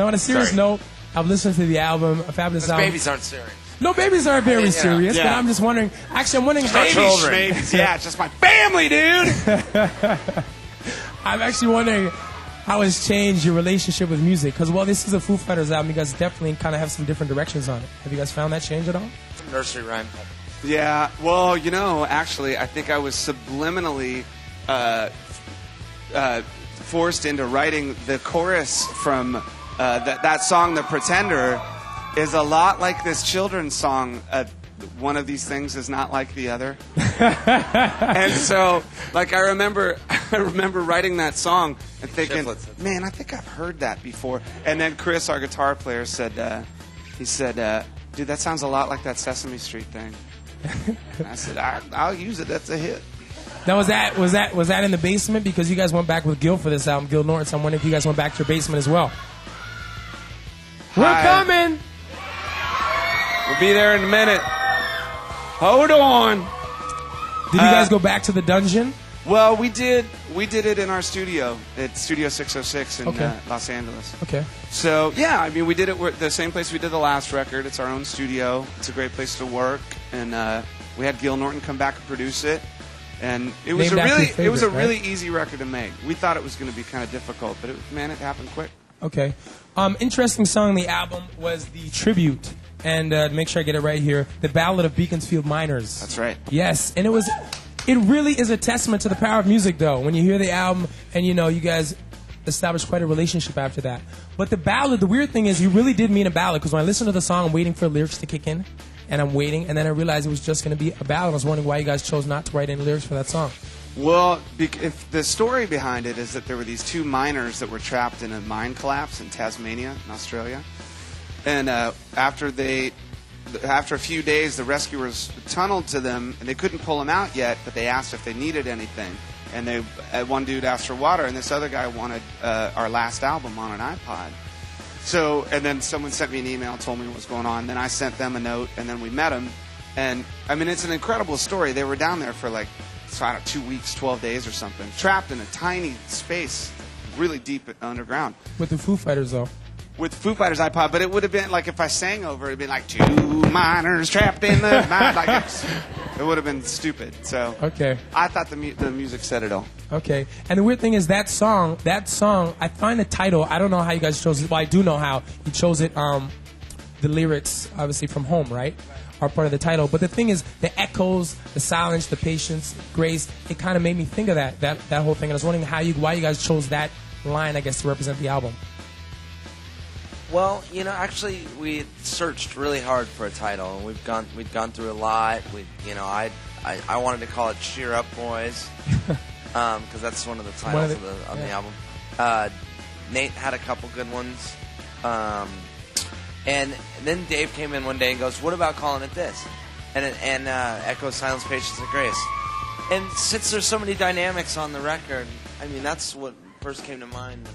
on a serious note, I've listened to the album, a fabulous album. Babies aren't serious. No, babies aren't very serious, but I'm just wondering. Actually, I'm wondering how Babies, yeah, it's just my family, dude. I'm actually wondering how has changed your relationship with music? Because, well, this is a Foo Fighters album. You guys definitely kind of have some different directions on it. Have you guys found that change at all? Nursery rhyme. Yeah, well, you know, actually, I think I was subliminally forced into writing the chorus from that song, The Pretender, is a lot like this children's song, One of These Things Is Not Like the Other. And so, like, I remember writing that song and thinking, man, I think I've heard that before. And then Chris, our guitar player, said, dude, that sounds a lot like that Sesame Street thing. And I said, I'll use it. That's a hit. Now, was that in the basement? Because you guys went back with Gil for this album, Gil Norton. So I'm wondering if you guys went back to your basement as well. We're coming. We'll be there in a minute. Hold on. Did you guys go back to the dungeon? Well, we did it in our studio at Studio 606 in Los Angeles. Okay. So, yeah, I mean, we did it the same place we did the last record. It's our own studio. It's a great place to work. And we had Gil Norton come back and produce it. And it was a really easy record to make. We thought it was going to be kind of difficult, but man, it happened quick. Okay. Interesting song on the album was the tribute. And to make sure I get it right here, the Ballad of Beaconsfield Miners. That's right. Yes, and it really is a testament to the power of music, though, when you hear the album and, you know, you guys established quite a relationship after that. But the ballad, the weird thing is you really did mean a ballad, because when I listened to the song, I'm waiting for lyrics to kick in, and I'm waiting, and then I realized it was just going to be a ballad. I was wondering why you guys chose not to write any lyrics for that song. Well, if the story behind it is that there were these two miners that were trapped in a mine collapse in Tasmania, in Australia. And after a few days, the rescuers tunneled to them, and they couldn't pull them out yet, but they asked if they needed anything. And one dude asked for water, and this other guy wanted our last album on an iPod. So, and then someone sent me an email and told me what was going on. Then I sent them a note, and then we met them. And, I mean, it's an incredible story. They were down there for, like, I don't know, 2 weeks, 12 days or something, trapped in a tiny space, really deep underground. With the Foo Fighters, though. With Foo Fighters iPod, but it would have been like if I sang over, it'd be like two miners trapped in the mine. Like it would have been stupid. So I thought the music said it all. Okay, and the weird thing is that song. I find the title. I don't know how you guys chose it. Well, I do know how you chose it. The lyrics, obviously from Home, right, are part of the title. But the thing is, the echoes, the silence, the patience, grace. It kind of made me think of that whole thing. And I was wondering why you guys chose that line, I guess, to represent the album. Well, you know, actually, we searched really hard for a title, and we've gone through a lot. I wanted to call it "Cheer Up, Boys," because that's one of the titles on the album. Nate had a couple good ones, and then Dave came in one day and goes, "What about calling it this?" And echoes, silence, patience, and grace. And since there's so many dynamics on the record, I mean, that's what first came to mind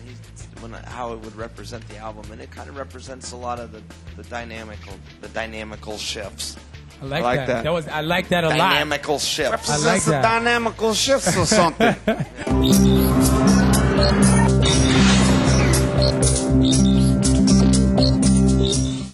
when how it would represent the album, and it kind of represents a lot of the dynamical shifts. I like that. I like that a lot. Dynamical shifts. Represents the dynamical shifts or something.